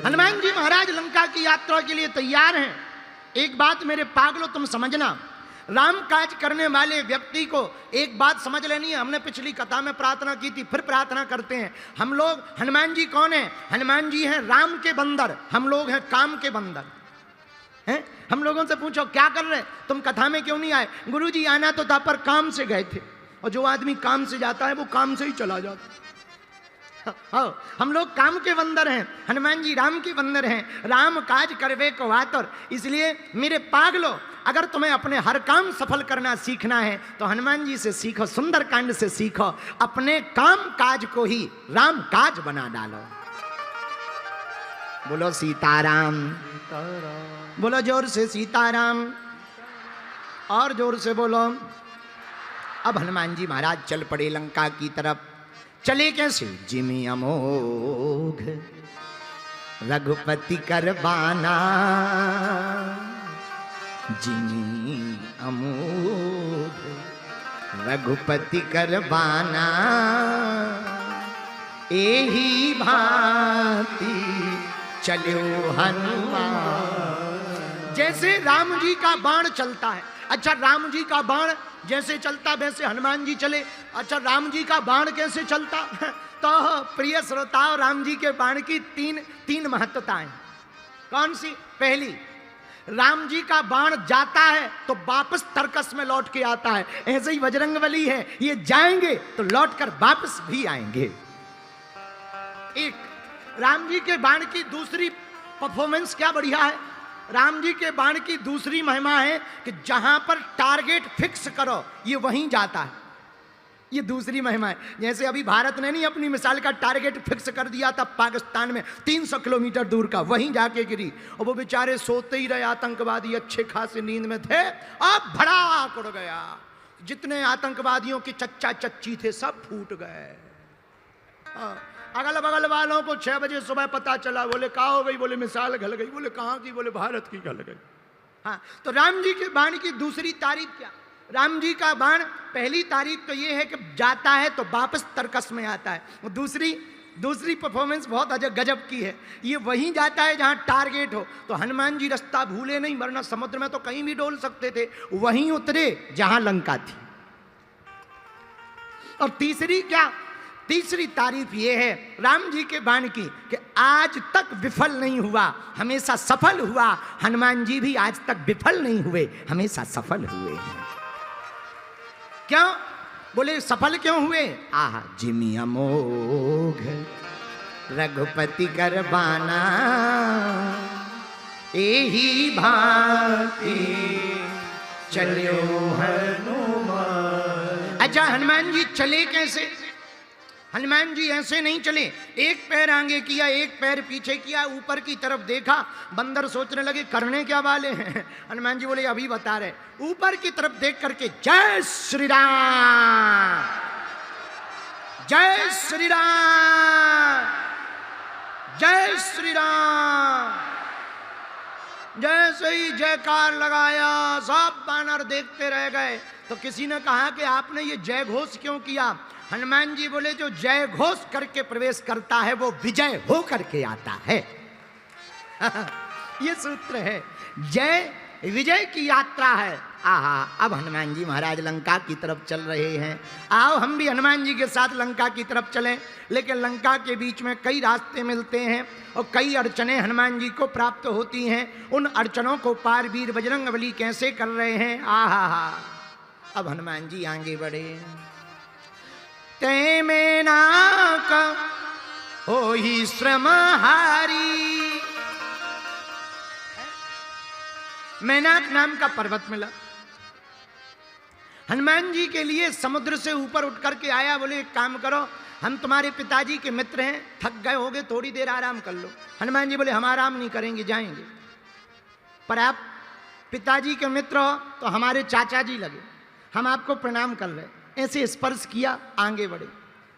हनुमान जी महाराज लंका की यात्रा के लिए तैयार हैं। एक बात मेरे पागलों तुम समझना, राम काज करने वाले व्यक्ति को एक बात समझ लेनी है। हमने पिछली कथा में प्रार्थना की थी, फिर प्रार्थना करते हैं हम लोग। हनुमान जी कौन है? हनुमान जी हैं राम के बंदर, हम लोग हैं काम के बंदर हैं। हम लोगों से पूछो क्या कर रहे, तुम कथा में क्यों नहीं आए? गुरुजी आना तो था पर काम से गए थे, और जो आदमी काम से जाता है वो काम से ही चला जाता है। हम लोग काम के बंदर हैं, हनुमान जी राम के बंदर हैं। राम काज करवे को आतुर। इसलिए मेरे पागलो, अगर तुम्हें अपने हर काम सफल करना सीखना है तो हनुमान जी से सीखो, सुंदर कांड से सीखो। अपने काम काज को ही राम काज बना डालो। बोलो सीताराम, बोलो जोर से सीताराम, और जोर से बोलो। अब हनुमान जी महाराज चल पड़े लंका की तरफ। चले कैसे? जिमि अमोघ रघुपति करबाना, जिमि अमोघ रघुपति करबाना, एही भांति चलो हनुमान। जैसे राम जी का बाण चलता है, अच्छा राम जी का बाण जैसे चलता वैसे हनुमान जी चले। अच्छा राम जी का बाण कैसे चलता? तो प्रिय श्रोताओं, राम जी के बाण की तीन महत्वताएं। कौन सी? पहली, राम जी का बाण जाता है तो वापस तर्कस में लौट के आता है। ऐसे ही बजरंगबली है, ये जाएंगे तो लौट कर वापस भी आएंगे। एक राम जी के बाण की दूसरी परफॉर्मेंस क्या बढ़िया है। राम जी के बाण की दूसरी महिमा है कि जहां पर टारगेट फिक्स करो ये वहीं जाता है। ये दूसरी महिमा है। जैसे अभी भारत ने नहीं अपनी मिसाइल का टारगेट फिक्स कर दिया था पाकिस्तान में 300 किलोमीटर दूर का, वहीं जाके गिरी। और वो बेचारे सोते ही रहे आतंकवादी, अच्छे खासे नींद में थे, अब भड़ाक उड़ गया। जितने आतंकवादियों के चच्चा चच्ची थे सब फूट गए। अगल बगल वालों को 6 बजे सुबह पता चला, बोले कहाँ हो गई? बोले मिसाइल गल गई। बोले कहाँ की? बोले भारत की गल गई। हाँ, तो राम जी के बाण की दूसरी तारीफ क्या? राम जी का बाण पहली तारीफ तो ये है कि जाता है तो वापस तर्कस में आता है। दूसरी परफॉर्मेंस बहुत अजब गजब की है, ये वहीं जाता है जहां टारगेट हो। तो हनुमान जी रास्ता भूले नहीं, वरना समुद्र में तो कहीं भी डोल सकते थे, वहीं उतरे जहां लंका थी। और तीसरी क्या? तीसरी तारीफ ये है राम जी के बाण की कि आज तक विफल नहीं हुआ, हमेशा सफल हुआ। हनुमान जी भी आज तक विफल नहीं हुए, हमेशा सफल हुए हैं। क्यों? बोले सफल क्यों हुए? आह, जिमि अमोघ रघुपति करबाना, एही भांति चलो हनुमान। अच्छा हनुमान जी चले कैसे? हनुमान जी ऐसे नहीं चले, एक पैर आगे किया, एक पैर पीछे किया, ऊपर की तरफ देखा। बंदर सोचने लगे करने क्या वाले हैं। हनुमान जी बोले अभी बता रहे। ऊपर की तरफ देख करके जय श्री राम, जय श्री राम, जय श्री राम। जैसे ही जयकार लगाया सब बानर देखते रह गए। तो किसी ने कहा कि आपने ये जय घोष क्यों किया? हनुमान जी बोले जो जय घोष करके प्रवेश करता है वो विजय हो करके आता है। ये सूत्र है, जय विजय की यात्रा है। आहा, अब हनुमान जी महाराज लंका की तरफ चल रहे हैं। आओ हम भी हनुमान जी के साथ लंका की तरफ चलें। लेकिन लंका के बीच में कई रास्ते मिलते हैं और कई अड़चने हनुमान जी को प्राप्त होती हैं। उन अड़चनों को पार वीर बजरंगबली कैसे कर रहे हैं? आहा, अब हनुमान जी आगे बढ़े। ते में नाक हो ही श्रम हारी। मैनाक नाम का पर्वत मिला हनुमान जी के लिए, समुद्र से ऊपर उठ करके आया। बोले एक काम करो, हम तुम्हारे पिताजी के मित्र हैं, थक गए होगे, थोड़ी देर आराम कर लो। हनुमान जी बोले हम आराम नहीं करेंगे, जाएंगे। पर आप पिताजी के मित्र हो तो हमारे चाचा जी लगे, हम आपको प्रणाम कर रहे। ऐसे स्पर्श किया, आगे बढ़े।